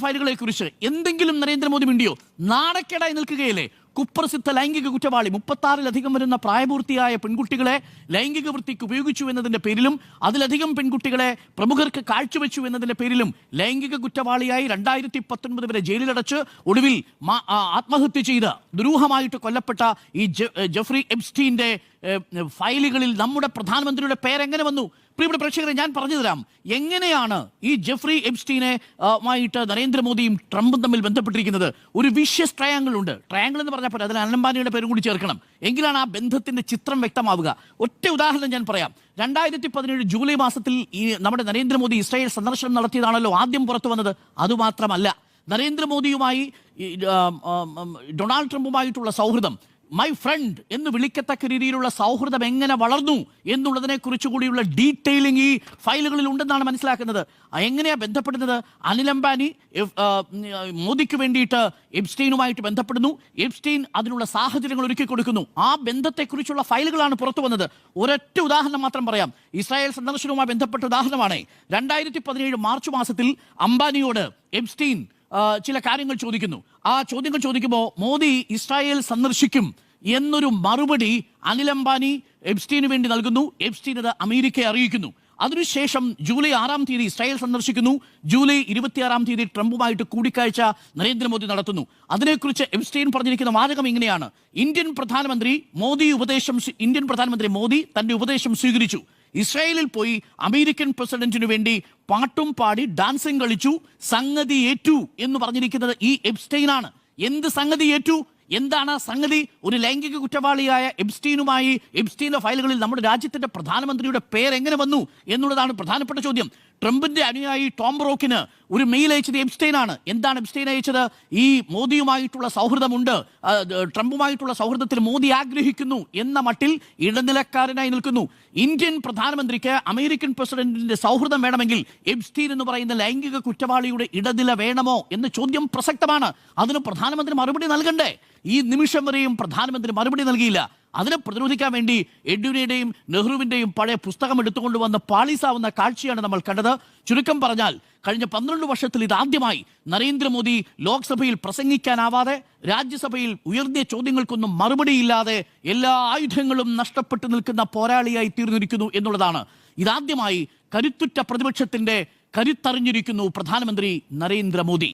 ഫയലുകളെ കുറിച്ച് എന്തെങ്കിലും നരേന്ദ്രമോദി മിണ്ടിയോ? നാണക്കേടായി നിൽക്കുകയല്ലേ? കുപ്രസിദ്ധ ലൈംഗിക കുറ്റവാളി 36-ലധികം വരുന്ന പ്രായപൂർത്തിയായ പെൺകുട്ടികളെ ലൈംഗിക വൃത്തിക്ക് ഉപയോഗിച്ചു എന്നതിന്റെ പേരിലും അതിലധികം പെൺകുട്ടികളെ പ്രമുഖർക്ക് കാഴ്ചവെച്ചു എന്നതിന്റെ പേരിലും ലൈംഗിക കുറ്റവാളിയായി 2019 വരെ ജയിലിലടച്ച് ഒടുവിൽ ആത്മഹത്യ ചെയ്ത് ദുരൂഹമായിട്ട് കൊല്ലപ്പെട്ട ഈ ജെഫ്രി എപ്സ്റ്റീന്റെ ഫയലുകളിൽ നമ്മുടെ പ്രധാനമന്ത്രിയുടെ പേരെങ്ങനെ വന്നു? പ്രിയപ്പെട്ട പ്രേക്ഷകരെ, ഞാൻ പറഞ്ഞു തരാം എങ്ങനെയാണ് ഈ ജെഫ്രി എപ്സ്റ്റീനെ മായിട്ട് നരേന്ദ്രമോദിയും ട്രംപും തമ്മിൽ ബന്ധപ്പെട്ടിരിക്കുന്നത്. ഒരു വിഷ്യസ് ട്രയാങ്കിൾ ഉണ്ട്. ട്രയാങ്കിൾ എന്ന് പറഞ്ഞപ്പോൾ അതിൽ അനംബാനിയുടെ പേരും കൂടി ചേർക്കണം, എങ്കിലാണ് ആ ബന്ധത്തിന്റെ ചിത്രം വ്യക്തമാവുക. ഒറ്റ ഉദാഹരണം ഞാൻ പറയാം. 2017 ജൂലൈ മാസത്തിൽ ഈ നമ്മുടെ നരേന്ദ്രമോദി ഇസ്രായേൽ സന്ദർശനം നടത്തിയതാണല്ലോ ആദ്യം പുറത്തു വന്നത്. അതുമാത്രമല്ല, നരേന്ദ്രമോദിയുമായി ഡൊണാൾഡ് ട്രംപുമായിട്ടുള്ള സൗഹൃദം, മൈ ഫ്രണ്ട് എന്ന് വിളിക്കത്തക്ക രീതിയിലുള്ള സൗഹൃദം എങ്ങനെ വളർന്നു എന്നുള്ളതിനെ കുറിച്ച് കൂടിയുള്ള ഡീറ്റെയിലിംഗ് ഈ ഫയലുകളിൽ ഉണ്ടെന്നാണ് മനസ്സിലാക്കുന്നത്. എങ്ങനെയാ ബന്ധപ്പെടുന്നത്? അനിൽ അംബാനി മോദിക്ക് വേണ്ടിയിട്ട് എപ്സ്റ്റീനുമായിട്ട് ബന്ധപ്പെടുന്നു. എപ്സ്റ്റീൻ അതിനുള്ള സാഹചര്യങ്ങൾ ഒരുക്കി കൊടുക്കുന്നു. ആ ബന്ധത്തെക്കുറിച്ചുള്ള ഫയലുകളാണ് പുറത്തു വന്നത്. ഒരൊറ്റ ഉദാഹരണം മാത്രം പറയാം. ഇസ്രായേൽ സന്ദർശനവുമായി ബന്ധപ്പെട്ട ഉദാഹരണമാണ്. 2017 മാർച്ച് മാസത്തിൽ അംബാനിയോട് എപ്സ്റ്റീൻ ചില കാര്യങ്ങൾ ചോദിക്കുന്നു. ആ ചോദ്യങ്ങൾ ചോദിക്കുമ്പോൾ മോദി ഇസ്രായേൽ സന്ദർശിക്കും എന്നൊരു മറുപടി അനിൽ അംബാനി എപ്സ്റ്റീന് വേണ്ടി നൽകുന്നു. എപ്സ്റ്റീൻ അത് അമേരിക്കയെ അറിയിക്കുന്നു. അതിനുശേഷം ജൂലൈ 6-ാം തീയതി ഇസ്രായേൽ സന്ദർശിക്കുന്നു. ജൂലൈ 26-ാം തീയതി ട്രംപുമായിട്ട് കൂടിക്കാഴ്ച നരേന്ദ്രമോദി നടത്തുന്നു. അതിനെക്കുറിച്ച് എപ്സ്റ്റീൻ പറഞ്ഞിരിക്കുന്ന വാചകം ഇങ്ങനെയാണ്: ഇന്ത്യൻ പ്രധാനമന്ത്രി മോദി തന്റെ ഉപദേശം സ്വീകരിച്ചു. ഇസ്രായേലിൽ പോയി അമേരിക്കൻ പ്രസിഡന്റിനു വേണ്ടി പാട്ടും പാടി ഡാൻസിങ് കളിച്ചു. സംഗതി ഏറ്റു എന്ന് പറഞ്ഞിരിക്കുന്നത് ഈ എപ്സ്റ്റീനാണ്. എന്ത് സംഗതി ഏറ്റു? എന്താണ് സംഗതി? ഒരു ലൈംഗിക കുറ്റവാളിയായ എപ്സ്റ്റീനുമായി എപ്സ്റ്റീന്റെ ഫയലുകളിൽ നമ്മുടെ രാജ്യത്തിന്റെ പ്രധാനമന്ത്രിയുടെ പേരെങ്ങനെ വന്നു എന്നുള്ളതാണ് പ്രധാനപ്പെട്ട ചോദ്യം. ട്രംപിന്റെ അനുയായി ടോം ബ്രോക്കിന് ഒരു മെയിൽ അയച്ചത് എപ്സ്റ്റീനാണ്. എന്താണ് എപ്സ്റ്റീൻ അയച്ചത്? ഈ മോദിയുമായിട്ടുള്ള സൗഹൃദമുണ്ട്, ട്രംപുമായിട്ടുള്ള സൗഹൃദത്തിൽ മോദി ആഗ്രഹിക്കുന്നു എന്ന മട്ടിൽ ഇടനിലക്കാരനായി നിൽക്കുന്നു. ഇന്ത്യൻ പ്രധാനമന്ത്രിക്ക് അമേരിക്കൻ പ്രസിഡന്റിന്റെ സൗഹൃദം വേണമെങ്കിൽ എപ്സ്റ്റീൻ എന്ന് പറയുന്ന ലൈംഗിക കുറ്റവാളിയുടെ ഇടനില വേണമോ എന്ന ചോദ്യം പ്രസക്തമാണ്. അതിന് പ്രധാനമന്ത്രി മറുപടി നൽകണ്ടേ? ഈ നിമിഷം വരെയും പ്രധാനമന്ത്രി മറുപടി നൽകിയില്ല. അതിനെ പ്രതിരോധിക്കാൻ വേണ്ടി എഡ്യൂനയുടെയും നെഹ്റുവിന്റെയും പഴയ പുസ്തകം എടുത്തുകൊണ്ടുവന്ന് പാളീസാവുന്ന കാഴ്ചയാണ് നമ്മൾ കണ്ടത്. ചുരുക്കം പറഞ്ഞാൽ കഴിഞ്ഞ 12 വർഷത്തിൽ ഇതാദ്യമായി നരേന്ദ്രമോദി ലോക്സഭയിൽ പ്രസംഗിക്കാനാവാതെ, രാജ്യസഭയിൽ ഉയർത്തിയ ചോദ്യങ്ങൾക്കൊന്നും മറുപടിയില്ലാതെ എല്ലാ ആയുധങ്ങളും നഷ്ടപ്പെട്ടു നിൽക്കുന്ന പോരാളിയായി തീർന്നിരിക്കുന്നു എന്നുള്ളതാണ്. ഇതാദ്യമായി കരുത്തുറ്റ പ്രതിപക്ഷത്തിന്റെ കരുത്തറിഞ്ഞിരിക്കുന്നു പ്രധാനമന്ത്രി നരേന്ദ്രമോദി.